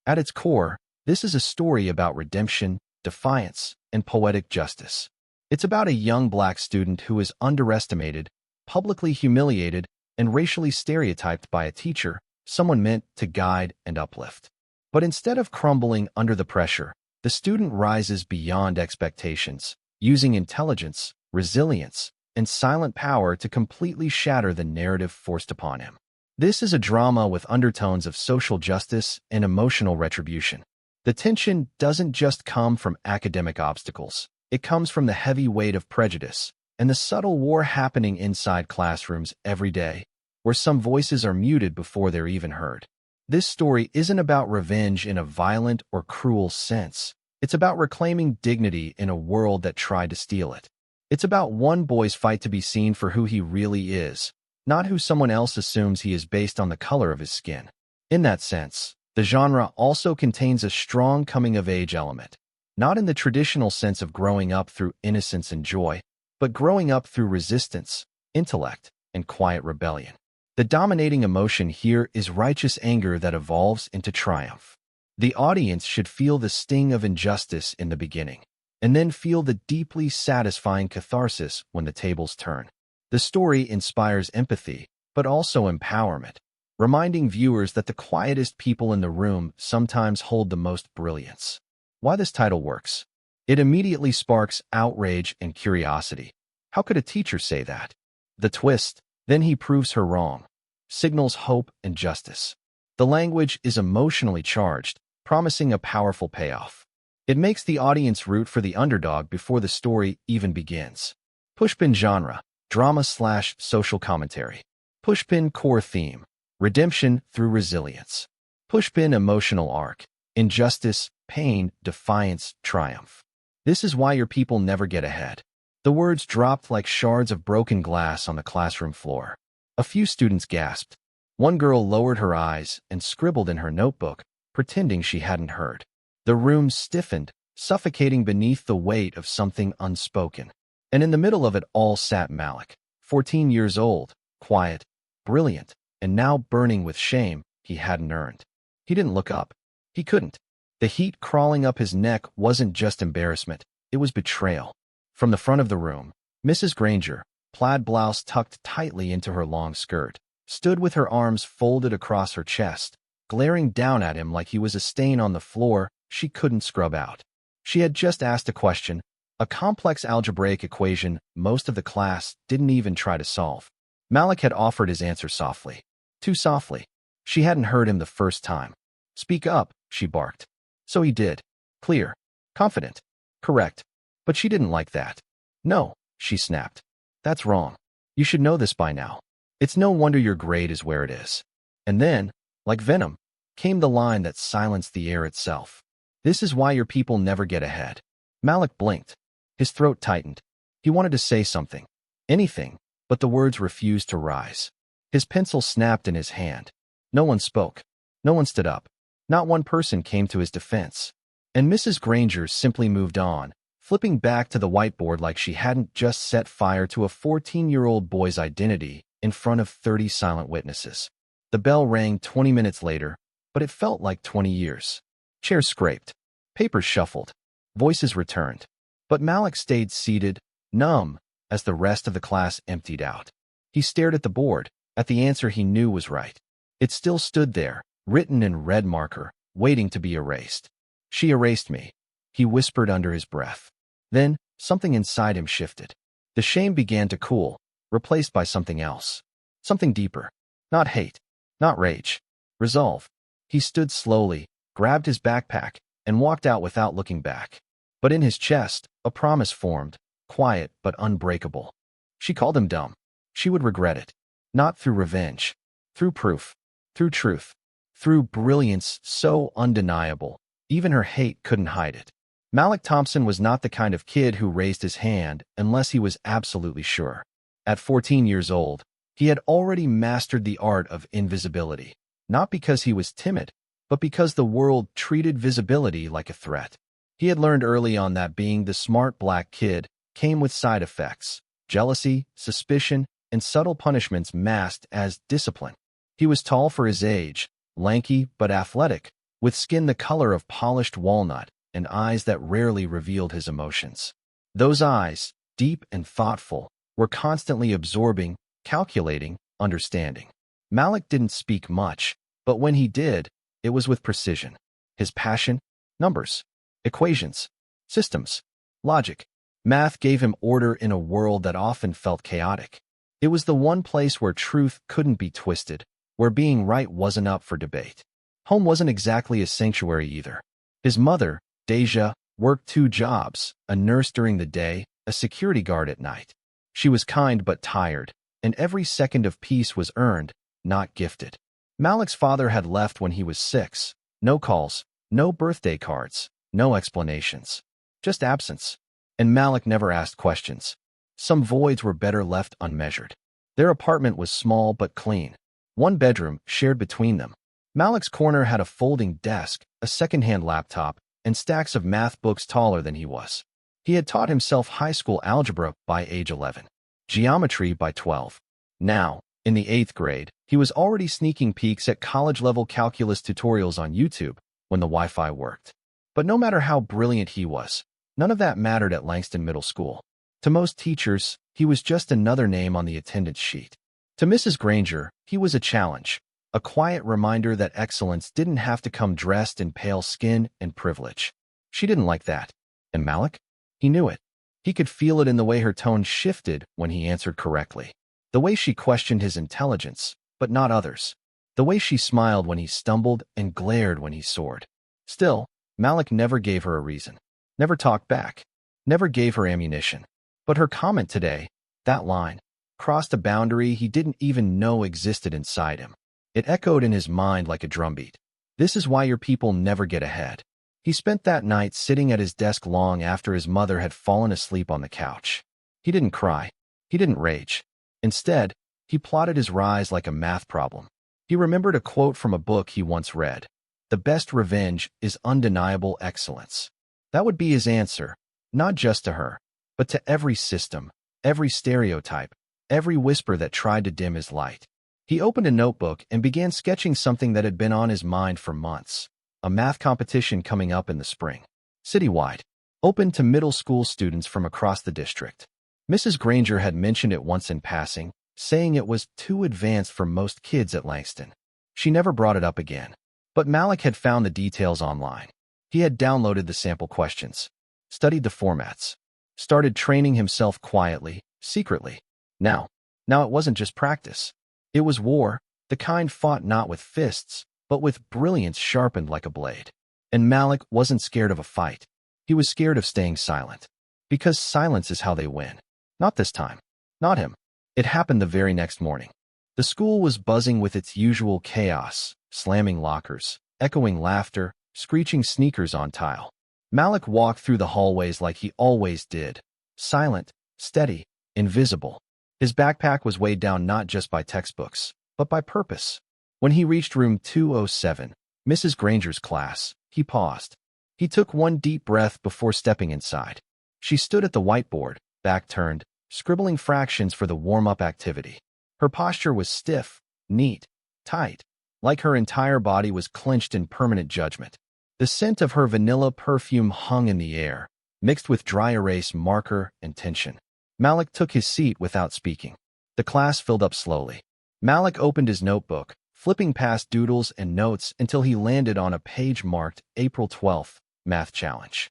At its core, this is a story about redemption, defiance, and poetic justice. It's about a young black student who is underestimated, publicly humiliated, and racially stereotyped by a teacher, someone meant to guide and uplift. But instead of crumbling under the pressure, the student rises beyond expectations, using intelligence, resilience, and silent power to completely shatter the narrative forced upon him. This is a drama with undertones of social justice and emotional retribution. The tension doesn't just come from academic obstacles. It comes from the heavy weight of prejudice and the subtle war happening inside classrooms every day, where some voices are muted before they're even heard. This story isn't about revenge in a violent or cruel sense. It's about reclaiming dignity in a world that tried to steal it. It's about one boy's fight to be seen for who he really is, not who someone else assumes he is based on the color of his skin. In that sense, the genre also contains a strong coming-of-age element, not in the traditional sense of growing up through innocence and joy, but growing up through resistance, intellect, and quiet rebellion. The dominating emotion here is righteous anger that evolves into triumph. The audience should feel the sting of injustice in the beginning, and then feel the deeply satisfying catharsis when the tables turn. The story inspires empathy, but also empowerment, reminding viewers that the quietest people in the room sometimes hold the most brilliance. Why this title works? It immediately sparks outrage and curiosity. How could a teacher say that? The twist, then he proves her wrong, signals hope and justice. The language is emotionally charged, promising a powerful payoff. It makes the audience root for the underdog before the story even begins. Pushpin genre, drama/social commentary. Pushpin core theme, redemption through resilience. Pushpin emotional arc, injustice, pain, defiance, triumph. This is why your people never get ahead. The words dropped like shards of broken glass on the classroom floor. A few students gasped. One girl lowered her eyes and scribbled in her notebook, pretending she hadn't heard. The room stiffened, suffocating beneath the weight of something unspoken. And in the middle of it all sat Malik, 14 years old, quiet, brilliant, and now burning with shame he hadn't earned. He didn't look up. He couldn't. The heat crawling up his neck wasn't just embarrassment, it was betrayal. From the front of the room, Mrs. Granger, plaid blouse tucked tightly into her long skirt, stood with her arms folded across her chest, glaring down at him like he was a stain on the floor she couldn't scrub out. She had just asked a question, a complex algebraic equation most of the class didn't even try to solve. Malik had offered his answer softly. Too softly. She hadn't heard him the first time. "Speak up," she barked. So he did. Clear. Confident. Correct. But she didn't like that. "No," she snapped. "That's wrong. You should know this by now. It's no wonder your grade is where it is." And then, like venom, came the line that silenced the air itself. "This is why your people never get ahead." Malik blinked. His throat tightened. He wanted to say something. Anything, but the words refused to rise. His pencil snapped in his hand. No one spoke. No one stood up. Not one person came to his defense. And Mrs. Granger simply moved on, flipping back to the whiteboard like she hadn't just set fire to a 14-year-old boy's identity in front of 30 silent witnesses. The bell rang 20 minutes later, but it felt like 20 years. Chairs scraped. Papers shuffled. Voices returned. But Malik stayed seated, numb, as the rest of the class emptied out. He stared at the board, at the answer he knew was right. It still stood there, written in red marker, waiting to be erased. "She erased me," he whispered under his breath. Then, something inside him shifted. The shame began to cool, replaced by something else. Something deeper. Not hate. Not rage. Resolve. He stood slowly, grabbed his backpack, and walked out without looking back. But in his chest, a promise formed, quiet but unbreakable. She called him dumb. She would regret it. Not through revenge. Through proof. Through truth. Through brilliance so undeniable, even her hate couldn't hide it. Malik Thompson was not the kind of kid who raised his hand unless he was absolutely sure. At 14 years old, he had already mastered the art of invisibility, not because he was timid, but because the world treated visibility like a threat. He had learned early on that being the smart black kid came with side effects, jealousy, suspicion, and subtle punishments masked as discipline. He was tall for his age, lanky but athletic, with skin the color of polished walnut and eyes that rarely revealed his emotions. Those eyes, deep and thoughtful, were constantly absorbing, calculating, understanding. Malik didn't speak much, but when he did, it was with precision. His passion? Numbers. Equations. Systems. Logic. Math gave him order in a world that often felt chaotic. It was the one place where truth couldn't be twisted, where being right wasn't up for debate. Home wasn't exactly a sanctuary either. His mother, Deja, worked 2 jobs, a nurse during the day, a security guard at night. She was kind but tired, and every second of peace was earned, not gifted. Malik's father had left when he was 6. No calls, no birthday cards, no explanations. Just absence. And Malik never asked questions. Some voids were better left unmeasured. Their apartment was small but clean. 1 bedroom shared between them. Malik's corner had a folding desk, a second-hand laptop, and stacks of math books taller than he was. He had taught himself high school algebra by age 11, geometry by 12. Now, in the 8th grade, he was already sneaking peeks at college-level calculus tutorials on YouTube when the Wi-Fi worked. But no matter how brilliant he was, none of that mattered at Langston Middle School. To most teachers, he was just another name on the attendance sheet. To Mrs. Granger, he was a challenge, a quiet reminder that excellence didn't have to come dressed in pale skin and privilege. She didn't like that. And Malik? He knew it. He could feel it in the way her tone shifted when he answered correctly. The way she questioned his intelligence, but not others. The way she smiled when he stumbled and glared when he soared. Still, Malik never gave her a reason. Never talked back. Never gave her ammunition. But her comment today, that line, crossed a boundary he didn't even know existed inside him. It echoed in his mind like a drumbeat. This is why your people never get ahead. He spent that night sitting at his desk long after his mother had fallen asleep on the couch. He didn't cry. He didn't rage. Instead, he plotted his rise like a math problem. He remembered a quote from a book he once read. The best revenge is undeniable excellence. That would be his answer, not just to her, but to every system, every stereotype, every whisper that tried to dim his light. He opened a notebook and began sketching something that had been on his mind for months. A math competition coming up in the spring. Citywide. Open to middle school students from across the district. Mrs. Granger had mentioned it once in passing, saying it was too advanced for most kids at Langston. She never brought it up again. But Malik had found the details online. He had downloaded the sample questions, studied the formats, started training himself quietly, secretly. Now it wasn't just practice. It was war, the kind fought not with fists, but with brilliance sharpened like a blade. And Malik wasn't scared of a fight. He was scared of staying silent. Because silence is how they win. Not this time. Not him. It happened the very next morning. The school was buzzing with its usual chaos, slamming lockers, echoing laughter, screeching sneakers on tile. Malik walked through the hallways like he always did. Silent, steady, invisible. His backpack was weighed down not just by textbooks, but by purpose. When he reached room 207, Mrs. Granger's class, he paused. He took one deep breath before stepping inside. She stood at the whiteboard, back turned, scribbling fractions for the warm-up activity. Her posture was stiff, neat, tight, like her entire body was clenched in permanent judgment. The scent of her vanilla perfume hung in the air, mixed with dry erase marker and tension. Malik took his seat without speaking. The class filled up slowly. Malik opened his notebook, flipping past doodles and notes until he landed on a page marked April 12th, Math Challenge.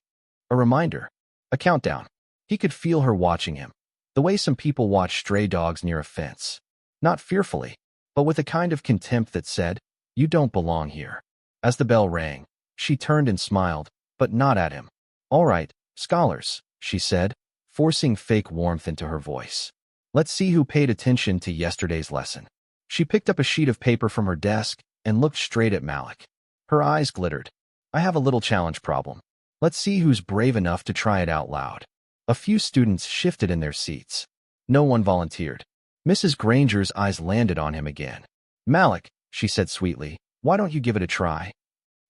A reminder. A countdown. He could feel her watching him, the way some people watch stray dogs near a fence. Not fearfully, but with a kind of contempt that said, "You don't belong here." As the bell rang, she turned and smiled, but not at him. "All right, scholars," she said, forcing fake warmth into her voice. "Let's see who paid attention to yesterday's lesson." She picked up a sheet of paper from her desk and looked straight at Malik. Her eyes glittered. "I have a little challenge problem. Let's see who's brave enough to try it out loud." A few students shifted in their seats. No one volunteered. Mrs. Granger's eyes landed on him again. "Malik," she said sweetly, "why don't you give it a try?"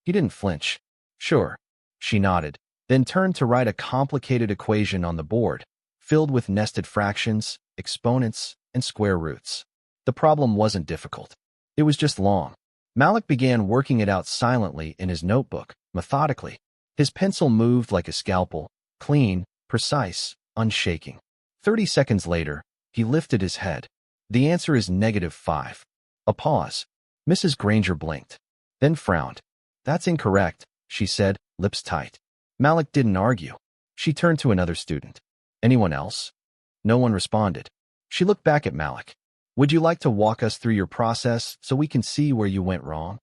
He didn't flinch. "Sure." She nodded, then turned to write a complicated equation on the board, filled with nested fractions, exponents, and square roots. The problem wasn't difficult. It was just long. Malik began working it out silently in his notebook, methodically. His pencil moved like a scalpel, clean, precise, unshaking. 30 seconds later, he lifted his head. The answer is -5. A pause. Mrs. Granger blinked, then frowned. That's incorrect, she said, lips tight. Malik didn't argue. She turned to another student. Anyone else? No one responded. She looked back at Malik. Would you like to walk us through your process so we can see where you went wrong?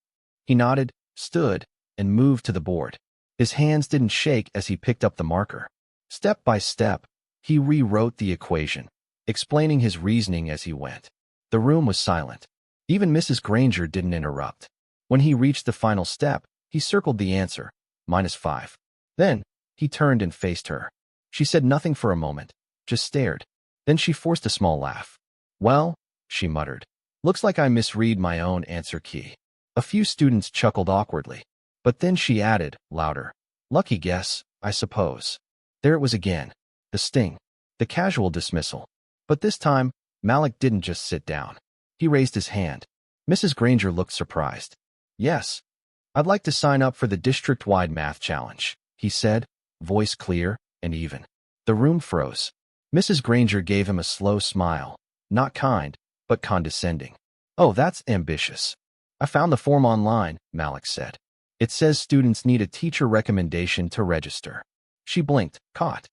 He nodded, stood, and moved to the board. His hands didn't shake as he picked up the marker. Step by step, he rewrote the equation, explaining his reasoning as he went. The room was silent. Even Mrs. Granger didn't interrupt. When he reached the final step, he circled the answer, -5. Then, he turned and faced her. She said nothing for a moment, just stared. Then she forced a small laugh. Well, she muttered. Looks like I misread my own answer key. A few students chuckled awkwardly. But then she added, louder. Lucky guess, I suppose. There it was again. The sting. The casual dismissal. But this time, Malik didn't just sit down. He raised his hand. Mrs. Granger looked surprised. Yes. I'd like to sign up for the district-wide math challenge, he said, voice clear and even. The room froze. Mrs. Granger gave him a slow smile. Not kind, but condescending. Oh, that's ambitious. I found the form online, Malik said. It says students need a teacher recommendation to register. She blinked, caught.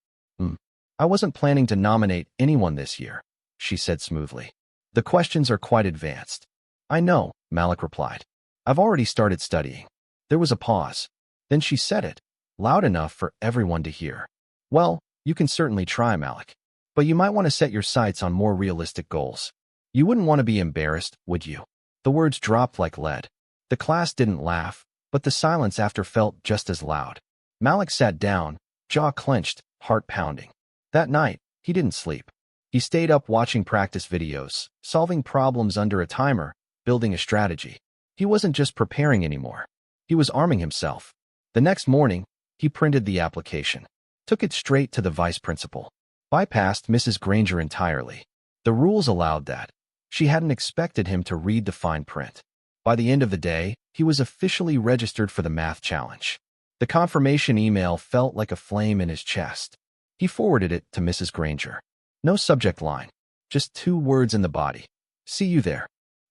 I wasn't planning to nominate anyone this year, she said smoothly. The questions are quite advanced. I know, Malik replied. I've already started studying. There was a pause. Then she said it, loud enough for everyone to hear. Well, you can certainly try, Malik. But you might want to set your sights on more realistic goals. You wouldn't want to be embarrassed, would you? The words dropped like lead. The class didn't laugh, but the silence after felt just as loud. Malik sat down, jaw clenched, heart pounding. That night, he didn't sleep. He stayed up watching practice videos, solving problems under a timer, building a strategy. He wasn't just preparing anymore. He was arming himself. The next morning, he printed the application, took it straight to the vice principal, bypassed Mrs. Granger entirely. The rules allowed that. She hadn't expected him to read the fine print. By the end of the day, he was officially registered for the math challenge. The confirmation email felt like a flame in his chest. He forwarded it to Mrs. Granger. No subject line, just 2 words in the body. See you there.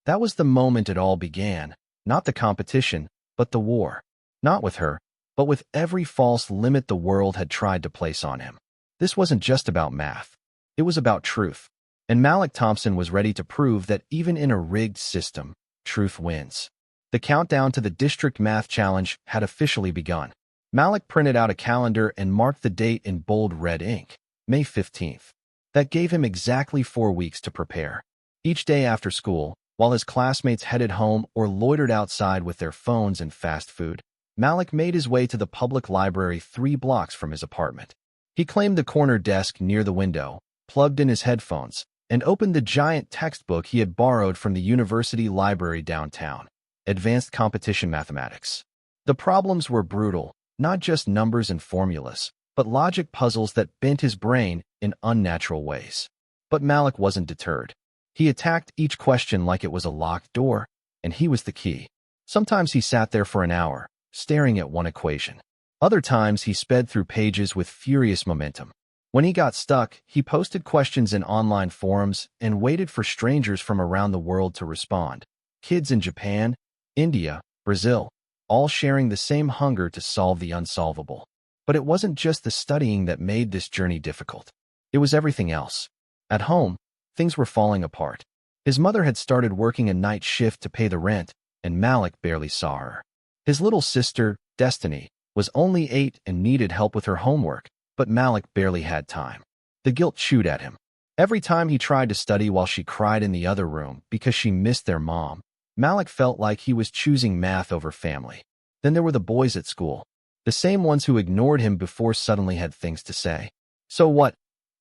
That was the moment it all began, not the competition, but the war. Not with her, but with every false limit the world had tried to place on him. This wasn't just about math. It was about truth. And Malik Thompson was ready to prove that even in a rigged system, truth wins. The countdown to the District Math Challenge had officially begun. Malik printed out a calendar and marked the date in bold red ink, May 15th. That gave him exactly 4 weeks to prepare. Each day after school, while his classmates headed home or loitered outside with their phones and fast food, Malik made his way to the public library 3 blocks from his apartment. He claimed the corner desk near the window, plugged in his headphones, and opened the giant textbook he had borrowed from the university library downtown, Advanced Competition Mathematics. The problems were brutal, not just numbers and formulas, but logic puzzles that bent his brain in unnatural ways. But Malik wasn't deterred. He attacked each question like it was a locked door, and he was the key. Sometimes he sat there for an hour, staring at one equation. Other times he sped through pages with furious momentum. When he got stuck, he posted questions in online forums and waited for strangers from around the world to respond. Kids in Japan, India, Brazil, all sharing the same hunger to solve the unsolvable. But it wasn't just the studying that made this journey difficult. It was everything else. At home, things were falling apart. His mother had started working a night shift to pay the rent, and Malik barely saw her. His little sister, Destiny, was only 8 and needed help with her homework, but Malik barely had time. The guilt chewed at him. Every time he tried to study while she cried in the other room because she missed their mom, Malik felt like he was choosing math over family. Then there were the boys at school, the same ones who ignored him before suddenly had things to say. So what?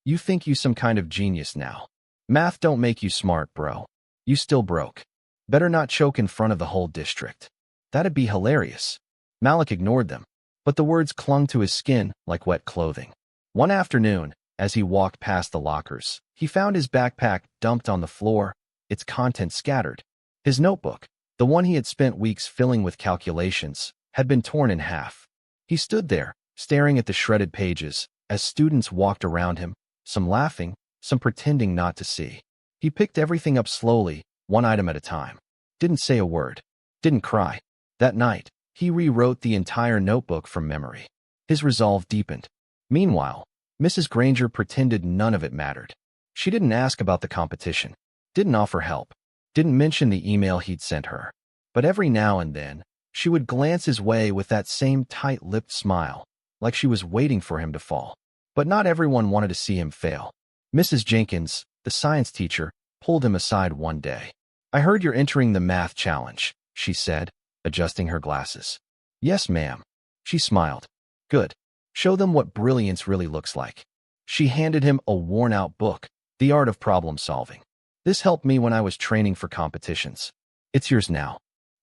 You think you some kind of genius now. Math don't make you smart, bro. You still broke. Better not choke in front of the whole district. That'd be hilarious. Malik ignored them, but the words clung to his skin like wet clothing. One afternoon, as he walked past the lockers, he found his backpack dumped on the floor, its contents scattered. His notebook, The one he had spent weeks filling with calculations had been torn in half. He stood there, staring at the shredded pages, as students walked around him, some laughing, some pretending not to see. He picked everything up slowly, one item at a time. Didn't say a word. Didn't cry. That night, he rewrote the entire notebook from memory. His resolve deepened. Meanwhile, Mrs. Granger pretended none of it mattered. She didn't ask about the competition, didn't offer help, didn't mention the email he'd sent her. But every now and then, she would glance his way with that same tight-lipped smile, like she was waiting for him to fall. But not everyone wanted to see him fail. Mrs. Jenkins, the science teacher, pulled him aside one day. "I heard you're entering the math challenge," she said, adjusting her glasses. "Yes, ma'am." She smiled. "Good. Show them what brilliance really looks like." She handed him a worn-out book, The Art of Problem Solving. "This helped me when I was training for competitions. It's yours now."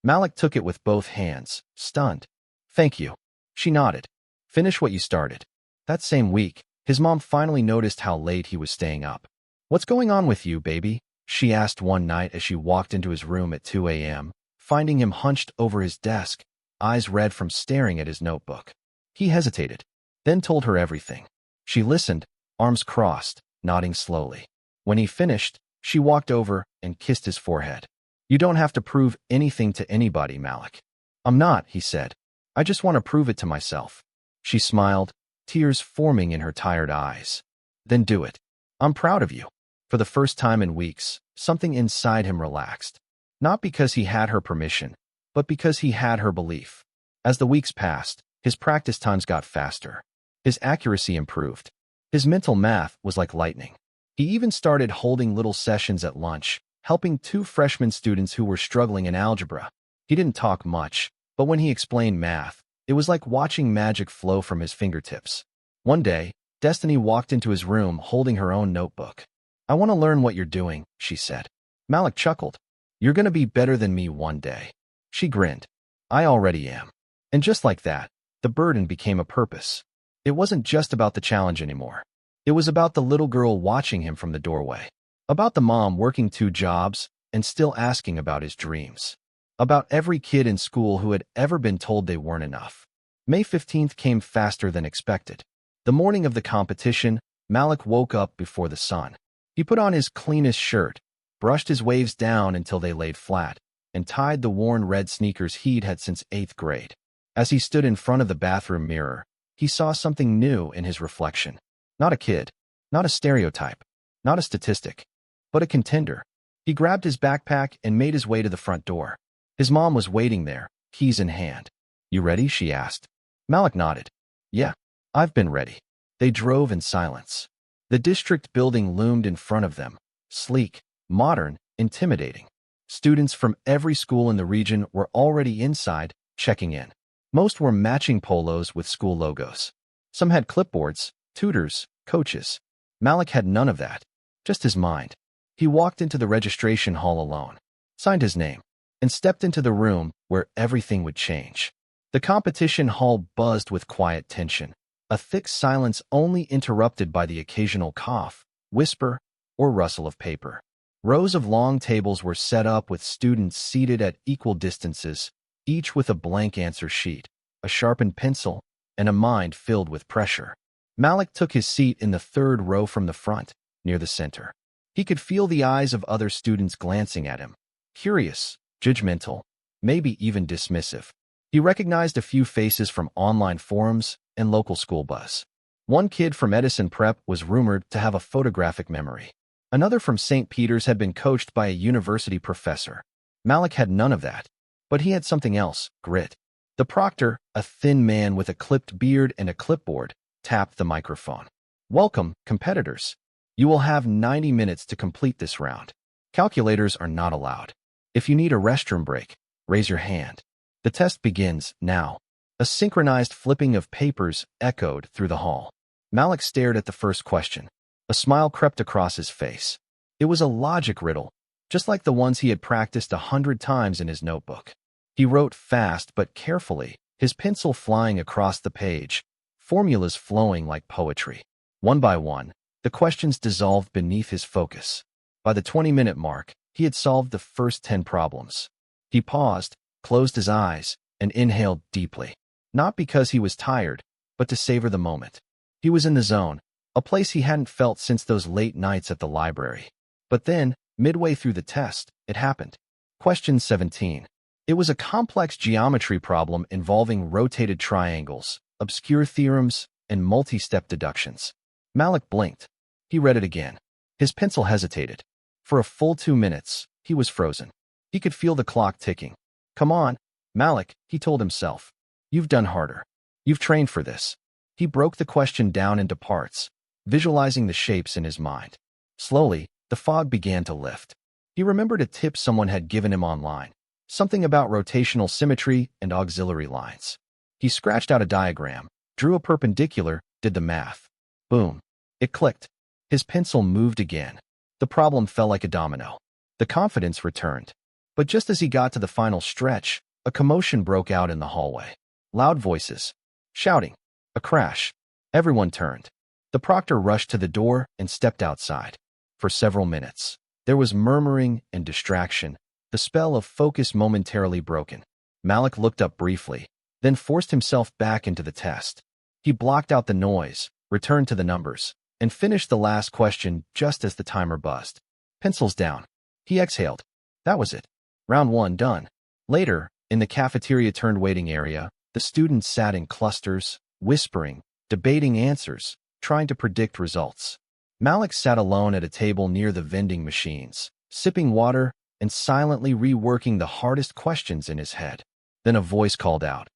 Malik took it with both hands, stunned. "Thank you." She nodded. "Finish what you started." That same week, his mom finally noticed how late he was staying up. "What's going on with you, baby?" she asked one night as she walked into his room at 2 a.m., finding him hunched over his desk, eyes red from staring at his notebook. He hesitated, then told her everything. She listened, arms crossed, nodding slowly. When he finished, she walked over and kissed his forehead. "You don't have to prove anything to anybody, Malik." "I'm not," he said. "I just want to prove it to myself." She smiled, tears forming in her tired eyes. "Then do it. I'm proud of you." For the first time in weeks, something inside him relaxed. Not because he had her permission, but because he had her belief. As the weeks passed, his practice times got faster. His accuracy improved. His mental math was like lightning. He even started holding little sessions at lunch, helping 2 freshman students who were struggling in algebra. He didn't talk much, but when he explained math, it was like watching magic flow from his fingertips. One day, Destiny walked into his room holding her own notebook. "I want to learn what you're doing," she said. Malik chuckled. "You're going to be better than me one day." She grinned. "I already am." And just like that, the burden became a purpose. It wasn't just about the challenge anymore. It was about the little girl watching him from the doorway. About the mom working 2 jobs and still asking about his dreams. About every kid in school who had ever been told they weren't enough. May 15th came faster than expected. The morning of the competition, Malik woke up before the sun. He put on his cleanest shirt, brushed his waves down until they laid flat, and tied the worn red sneakers he'd had since 8th grade. As he stood in front of the bathroom mirror, he saw something new in his reflection. Not a kid, not a stereotype, not a statistic, but a contender. He grabbed his backpack and made his way to the front door. His mom was waiting there, keys in hand. "You ready?" she asked. Malik nodded. "Yeah, I've been ready." They drove in silence. The district building loomed in front of them, sleek, modern, intimidating. Students from every school in the region were already inside, checking in. Most wore matching polos with school logos. Some had clipboards, tutors, coaches. Malik had none of that, just his mind. He walked into the registration hall alone, signed his name, and stepped into the room where everything would change. The competition hall buzzed with quiet tension, a thick silence only interrupted by the occasional cough, whisper, or rustle of paper. Rows of long tables were set up with students seated at equal distances, each with a blank answer sheet, a sharpened pencil, and a mind filled with pressure. Malik took his seat in the 3rd row from the front, near the center. He could feel the eyes of other students glancing at him, curious, judgmental, maybe even dismissive. He recognized a few faces from online forums and local school buzz. One kid from Edison Prep was rumored to have a photographic memory. Another from St. Peter's had been coached by a university professor. Malik had none of that, but he had something else, grit. The proctor, a thin man with a clipped beard and a clipboard, tapped the microphone. "Welcome, competitors. You will have 90 minutes to complete this round. Calculators are not allowed. If you need a restroom break, raise your hand. The test begins now." A synchronized flipping of papers echoed through the hall. Malik stared at the first question. A smile crept across his face. It was a logic riddle, just like the ones he had practiced 100 times in his notebook. He wrote fast but carefully, his pencil flying across the page, formulas flowing like poetry. One by one, the questions dissolved beneath his focus. By the 20-minute mark, he had solved the first 10 problems. He paused, closed his eyes, and inhaled deeply. Not because he was tired, but to savor the moment. He was in the zone, a place he hadn't felt since those late nights at the library. But then, midway through the test, it happened. Question 17. It was a complex geometry problem involving rotated triangles, obscure theorems, and multi-step deductions. Malik blinked. He read it again. His pencil hesitated. For a full 2 minutes, he was frozen. He could feel the clock ticking. Come on, Malik, he told himself. You've done harder. You've trained for this. He broke the question down into parts, visualizing the shapes in his mind. Slowly, the fog began to lift. He remembered a tip someone had given him online, something about rotational symmetry and auxiliary lines. He scratched out a diagram, drew a perpendicular, did the math. Boom. It clicked. His pencil moved again. The problem fell like a domino. The confidence returned. But just as he got to the final stretch, a commotion broke out in the hallway. Loud voices. Shouting. A crash. Everyone turned. The proctor rushed to the door and stepped outside. For several minutes, there was murmuring and distraction, the spell of focus momentarily broken. Malik looked up briefly, then forced himself back into the test. He blocked out the noise, returned to the numbers, and finished the last question just as the timer buzzed. Pencils down. He exhaled. That was it. Round 1 done. Later, in the cafeteria-turned-waiting area, the students sat in clusters, whispering, debating answers, trying to predict results. Malik sat alone at a table near the vending machines, sipping water and silently reworking the hardest questions in his head. Then a voice called out,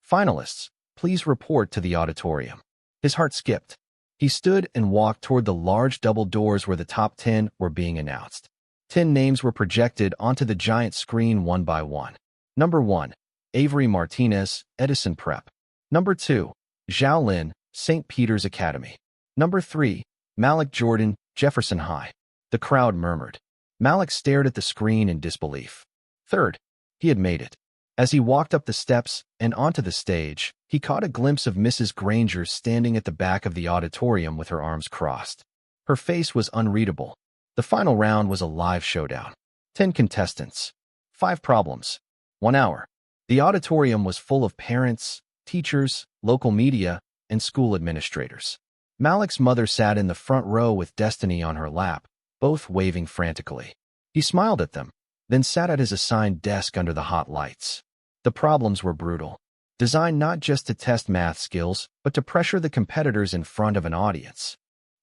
"Finalists, please report to the auditorium." His heart skipped. He stood and walked toward the large double doors where the top 10 were being announced. 10 names were projected onto the giant screen one by one. Number 1, Avery Martinez, Edison Prep. Number 2, Zhao Lin, St. Peter's Academy. Number 3, Malik Jordan, Jefferson High. The crowd murmured. Malik stared at the screen in disbelief. Third, he had made it. As he walked up the steps and onto the stage, he caught a glimpse of Mrs. Granger standing at the back of the auditorium with her arms crossed. Her face was unreadable. The final round was a live showdown. 10 contestants. 5 problems. 1 hour. The auditorium was full of parents, teachers, local media, and school administrators. Malik's mother sat in the front row with Destiny on her lap, both waving frantically. He smiled at them, then sat at his assigned desk under the hot lights. The problems were brutal, designed not just to test math skills, but to pressure the competitors in front of an audience.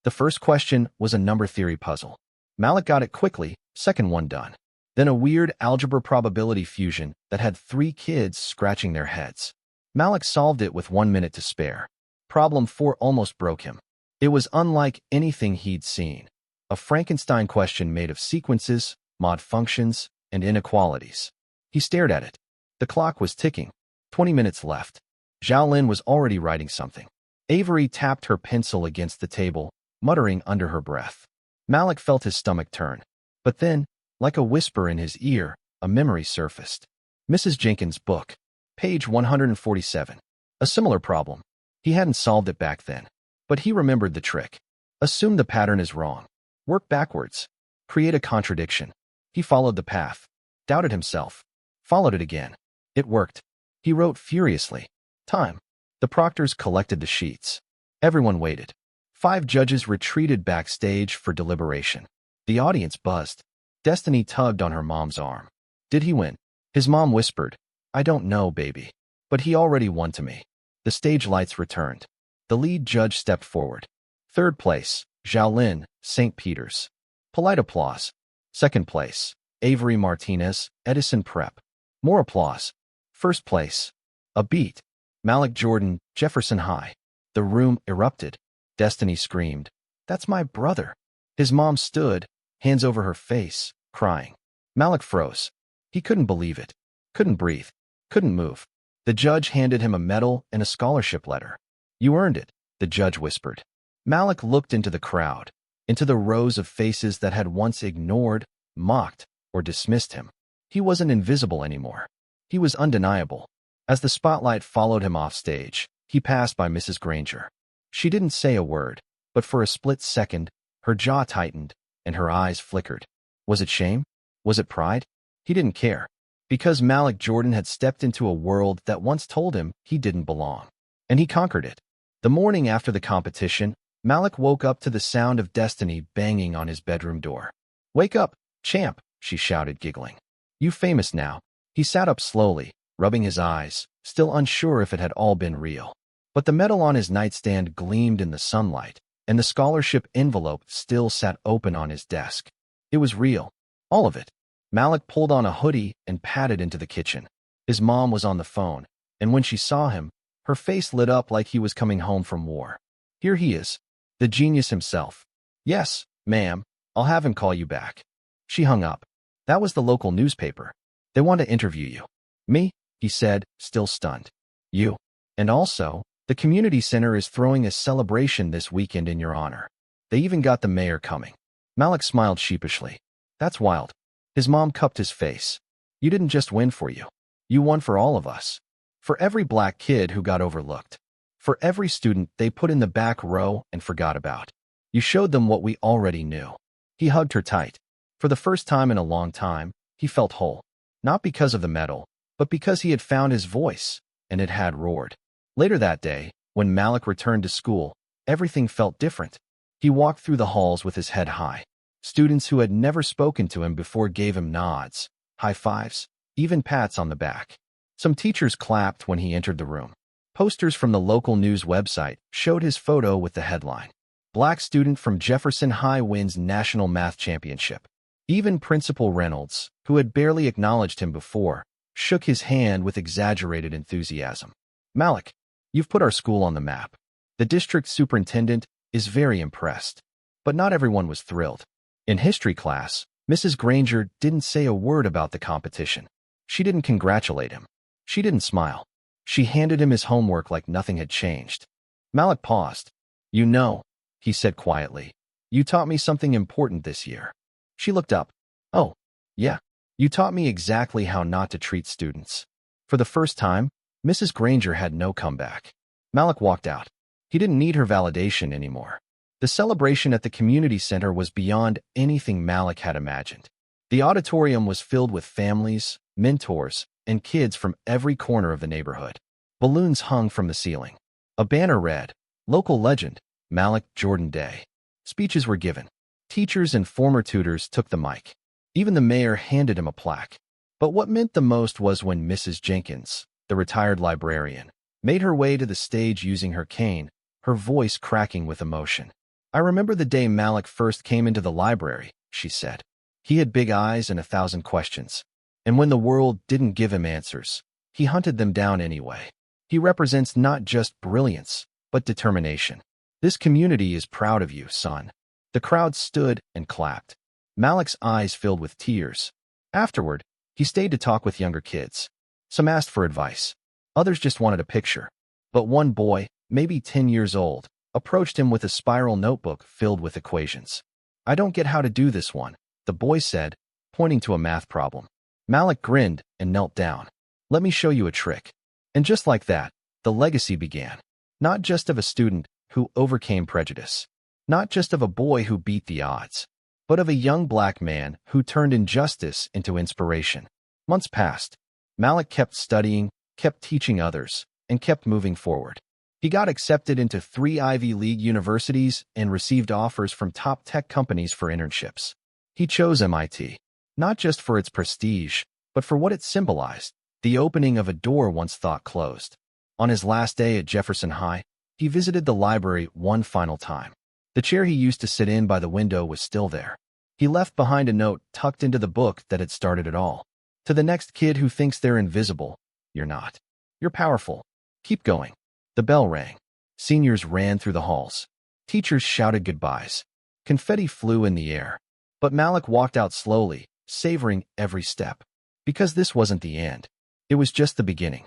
The first question was a number theory puzzle. Malik got it quickly, second one done. Then a weird algebra probability fusion that had 3 kids scratching their heads. Malik solved it with 1 minute to spare. Problem 4 almost broke him. It was unlike anything he'd seen. A Frankenstein question made of sequences, mod functions, and inequalities. He stared at it. The clock was ticking. 20 minutes left. Zhao Lin was already writing something. Avery tapped her pencil against the table, muttering under her breath. Malik felt his stomach turn. But then, like a whisper in his ear, a memory surfaced. Mrs. Jenkins' book. Page 147. A similar problem. He hadn't solved it back then. But he remembered the trick. Assume the pattern is wrong. Work backwards. Create a contradiction. He followed the path. Doubted himself. Followed it again. It worked. He wrote furiously. Time. The proctors collected the sheets. Everyone waited. 5 judges retreated backstage for deliberation. The audience buzzed. Destiny tugged on her mom's arm. Did he win? His mom whispered, "I don't know, baby. But he already won to me." The stage lights returned. The lead judge stepped forward. Third place, Zhao Lin, St. Peter's. Polite applause. Second place, Avery Martinez, Edison Prep. More applause. First place. A beat. Malik Jordan, Jefferson High. The room erupted. Destiny screamed, "That's my brother." His mom stood, hands over her face, crying. Malik froze. He couldn't believe it. Couldn't breathe. Couldn't move. The judge handed him a medal and a scholarship letter. "You earned it," the judge whispered. Malik looked into the crowd, into the rows of faces that had once ignored, mocked, or dismissed him. He wasn't invisible anymore. He was undeniable. As the spotlight followed him off stage, he passed by Mrs. Granger. She didn't say a word, but for a split second, her jaw tightened and her eyes flickered. Was it shame? Was it pride? He didn't care. Because Malik Jordan had stepped into a world that once told him he didn't belong. And he conquered it. The morning after the competition, Malik woke up to the sound of Destiny banging on his bedroom door. "Wake up, champ," she shouted, giggling. "You famous now." He sat up slowly, rubbing his eyes, still unsure if it had all been real. But the medal on his nightstand gleamed in the sunlight, and the scholarship envelope still sat open on his desk. It was real. All of it. Malik pulled on a hoodie and padded into the kitchen. His mom was on the phone, and when she saw him, her face lit up like he was coming home from war. "Here he is. The genius himself." "Yes, ma'am. I'll have him call you back." She hung up. "That was the local newspaper. They want to interview you." "Me?" he said, still stunned. "You. And also, the community center is throwing a celebration this weekend in your honor. They even got the mayor coming." Malik smiled sheepishly. "That's wild." His mom cupped his face. "You didn't just win for you. You won for all of us. For every black kid who got overlooked. For every student they put in the back row and forgot about. You showed them what we already knew." He hugged her tight. For the first time in a long time, he felt whole. Not because of the medal, but because he had found his voice, and it had roared. Later that day, when Malik returned to school, everything felt different. He walked through the halls with his head high. Students who had never spoken to him before gave him nods, high fives, even pats on the back. Some teachers clapped when he entered the room. Posters from the local news website showed his photo with the headline, "Black student from Jefferson High wins National Math Championship." Even Principal Reynolds, who had barely acknowledged him before, shook his hand with exaggerated enthusiasm. "Malik, you've put our school on the map." The district superintendent is very impressed. But not everyone was thrilled. In history class, Mrs. Granger didn't say a word about the competition. She didn't congratulate him. She didn't smile. She handed him his homework like nothing had changed. Malik paused. "You know," he said quietly, "you taught me something important this year." She looked up. "Oh, yeah. You taught me exactly how not to treat students." For the first time, Mrs. Granger had no comeback. Malik walked out. He didn't need her validation anymore. The celebration at the community center was beyond anything Malik had imagined. The auditorium was filled with families, mentors, and kids from every corner of the neighborhood. Balloons hung from the ceiling. A banner read, "Local Legend, Malik Jordan Day." Speeches were given. Teachers and former tutors took the mic. Even the mayor handed him a plaque. But what meant the most was when Mrs. Jenkins, the retired librarian, made her way to the stage using her cane, her voice cracking with emotion. "I remember the day Malik first came into the library," she said. "He had big eyes and 1,000 questions. And when the world didn't give him answers, he hunted them down anyway. He represents not just brilliance, but determination. This community is proud of you, son." The crowd stood and clapped. Malik's eyes filled with tears. Afterward, he stayed to talk with younger kids. Some asked for advice. Others just wanted a picture. But one boy, maybe 10 years old, approached him with a spiral notebook filled with equations. "I don't get how to do this one," the boy said, pointing to a math problem. Malik grinned and knelt down. "Let me show you a trick." And just like that, the legacy began. Not just of a student who overcame prejudice. Not just of a boy who beat the odds. But of a young black man who turned injustice into inspiration. Months passed. Malik kept studying, kept teaching others, and kept moving forward. He got accepted into 3 Ivy League universities and received offers from top tech companies for internships. He chose MIT, not just for its prestige, but for what it symbolized, the opening of a door once thought closed. On his last day at Jefferson High, he visited the library one final time. The chair he used to sit in by the window was still there. He left behind a note tucked into the book that had started it all. "To the next kid who thinks they're invisible, you're not. You're powerful. Keep going." The bell rang. Seniors ran through the halls. Teachers shouted goodbyes. Confetti flew in the air. But Malik walked out slowly, savoring every step. Because this wasn't the end. It was just the beginning.